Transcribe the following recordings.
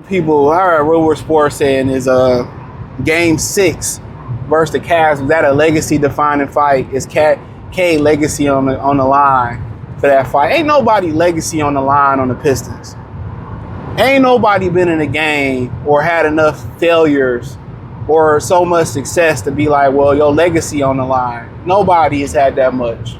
people, all right, Real World Sports saying is game 6 versus the Cavs. Was that a legacy defining fight? Is Cade legacy on the line for that fight? Ain't nobody legacy on the line on the Pistons. Ain't nobody been in a game or had enough failures or so much success to be like, well, your legacy on the line. Nobody has had that much.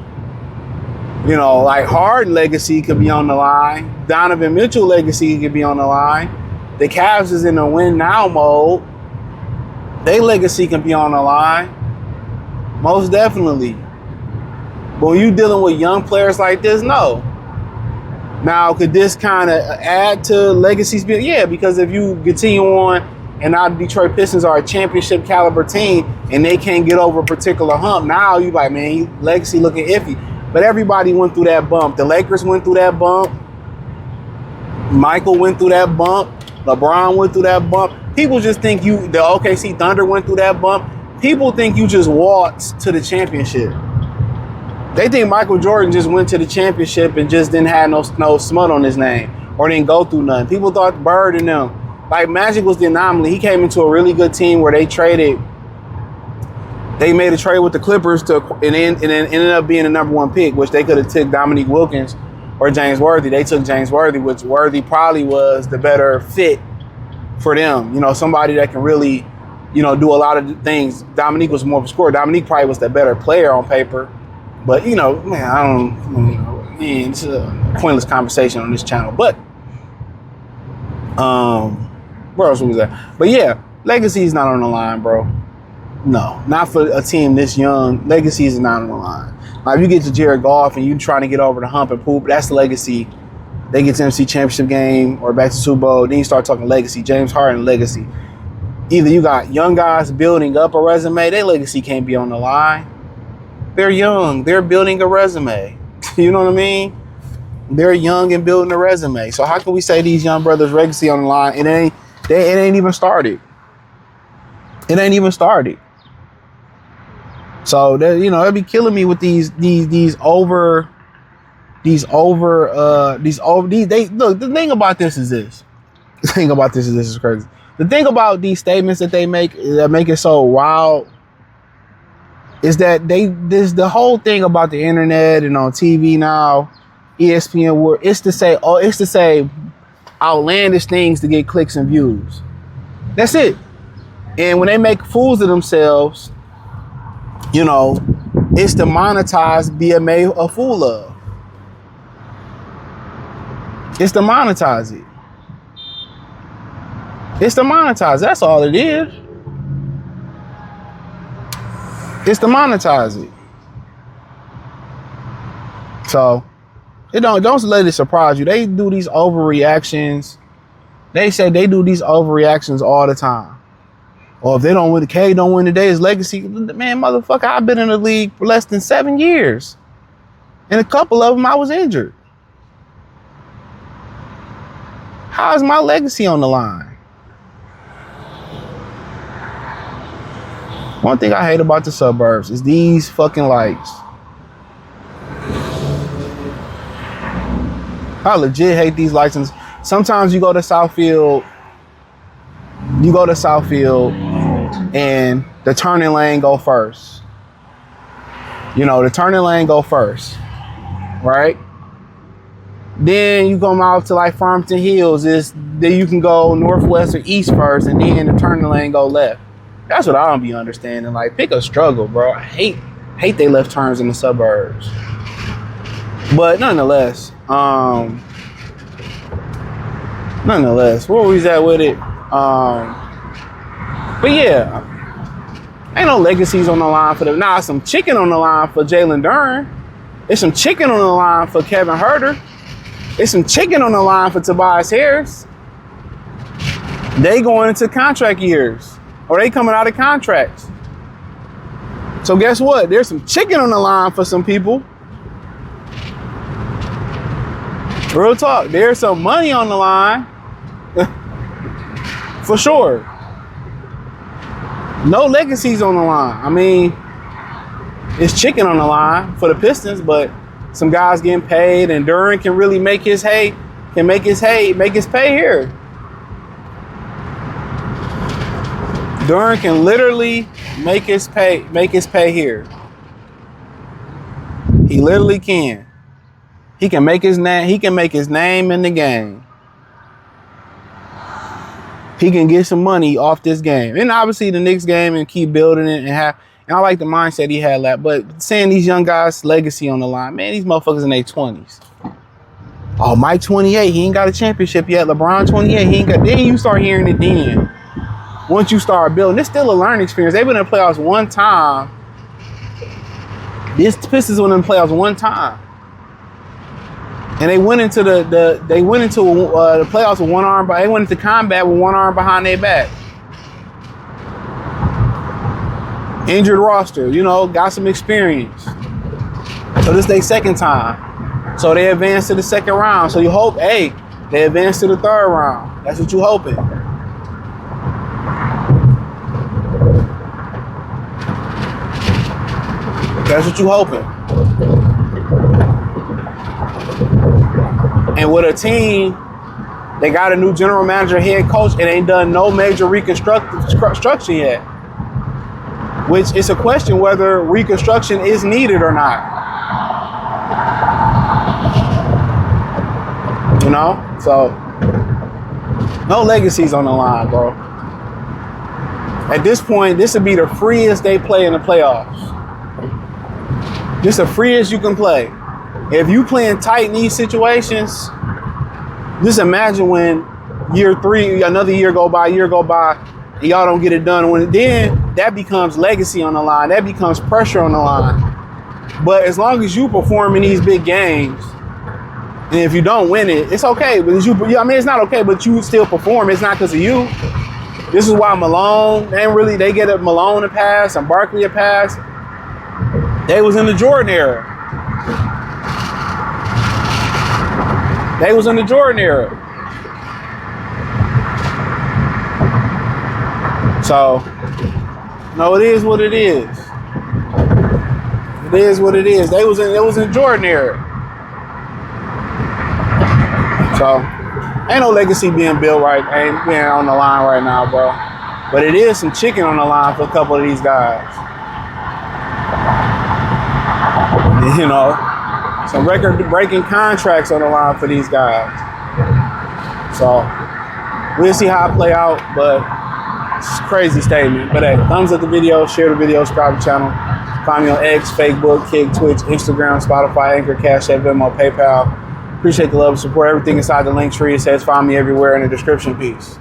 You know, like Harden legacy could be on the line. Donovan Mitchell legacy could be on the line. The Cavs is in a win now mode. Their legacy can be on the line. Most definitely. But when you dealing with young players like this, no. Now, could this kind of add to legacies? Yeah, because if you continue on and now the Detroit Pistons are a championship caliber team and they can't get over a particular hump, now you like, man, legacy looking iffy. But everybody went through that bump. The Lakers went through that bump. Michael went through that bump. LeBron went through that bump. People just think the OKC Thunder went through that bump. People think you just walked to the championship. They think Michael Jordan just went to the championship and just didn't have no smut on his name or didn't go through nothing. People thought Bird and them. Like, Magic was the anomaly. He came into a really good team where they made a trade with the Clippers and ended up being the #1 pick, which they could have took Dominique Wilkins or James Worthy. They took James Worthy, which Worthy probably was the better fit for them. You know, somebody that can really, you know, do a lot of things. Dominique was more of a scorer. Dominique probably was the better player on paper. But, you know, man, it's a pointless conversation on this channel. But, where else was that? But yeah, legacy is not on the line, bro. No, not for a team this young. Legacy is not on the line. Now, if you get to Jared Goff and you trying to get over the hump and poop, that's the legacy. They get to NFC Championship game or back to Super Bowl, then you start talking legacy. James Harden legacy. Either you got young guys building up a resume, their legacy can't be on the line. They're young. They're building a resume. You know what I mean? They're young and building a resume. So how can we say these young brothers' legacy on the line? It ain't even started. It ain't even started. So that, you know, it'd be killing me with these look, the thing about this is this. The thing about this is crazy. The thing about these statements that they make that make it so wild is that the whole thing about the internet and on TV now, ESPN, where it's to say outlandish things to get clicks and views. That's it. And when they make fools of themselves, you know, it's to monetize being made a fool of. It's to monetize it. It's to monetize. That's all it is. It's to monetize it. So, don't let it surprise you. They do these overreactions. They say they do these overreactions all the time. Or if they don't win, the Cade don't win today, his legacy. Man, motherfucker, I've been in the league for less than 7 years. And a couple of them I was injured. How is my legacy on the line? One thing I hate about the suburbs is these fucking lights. I legit hate these lights. And sometimes you go to Southfield and the turning lane go first. You know, the turning lane go first, right? Then you come out to like Farmington Hills. Then you can go northwest or east first, and then the turning lane go left. That's what I don't be understanding. Like, pick a struggle, bro. I hate they left turns in the suburbs. But nonetheless, where was at with it? But yeah, ain't no legacies on the line for them. Nah, some chicken on the line for Jalen Duren. There's some chicken on the line for Kevin Huerter. There's some chicken on the line for Tobias Harris. They going into contract years. Or they coming out of contracts. So guess what? There's some chicken on the line for some people. Real talk. There's some money on the line. For sure. No legacies on the line. I mean, it's chicken on the line for the Pistons, but some guys getting paid, and Duren can really make his pay here. Duran can literally make his pay here. He literally can. He can make his name. He can make his name in the game. He can get some money off this game, and obviously the next game, and keep building it and have. And I like the mindset he had that. But saying these young guys' legacy on the line, man, these motherfuckers in their 20s. Oh, Mike 28, he ain't got a championship yet. LeBron 28, he ain't got. Then you start hearing it. Then once you start building, it's still a learning experience. They've been in the playoffs one time. This Pistons went in the playoffs one time. And they went into the playoffs with one arm. They went into combat with one arm behind their back. Injured roster, you know, got some experience. So this is their second time. So they advanced to the second round. So you hope, hey, they advance to the third round. That's what you hoping. That's what you hoping. And with a team, they got a new general manager, head coach, and ain't done no major reconstruction yet. Which is a question whether reconstruction is needed or not. You know? So, no legacies on the line, bro. At this point, this would be the freest they play in the playoffs. Just the freest you can play. If you playing tight in these situations, just imagine when year 3, another year go by, and y'all don't get it done. Then that becomes legacy on the line. That becomes pressure on the line. But as long as you perform in these big games, and if you don't win it, it's okay. But it's not okay, but you still perform. It's not because of you. This is why Malone, they get a Malone a pass and Barkley a pass. They was in the Jordan era. So, no, it is what it is. It is what it is. It was in Jordan era. So, ain't no legacy being built ain't being on the line right now, bro. But it is some chicken on the line for a couple of these guys. You know, some record-breaking contracts on the line for these guys. So, we'll see how it play out, but it's a crazy statement. But hey, thumbs up the video, share the video, subscribe to the channel. Find me on X, Facebook, Kick, Twitch, Instagram, Spotify, Anchor, Cash App, Venmo, PayPal. Appreciate the love and support. Everything inside the link tree. It says find me everywhere in the description. Peace.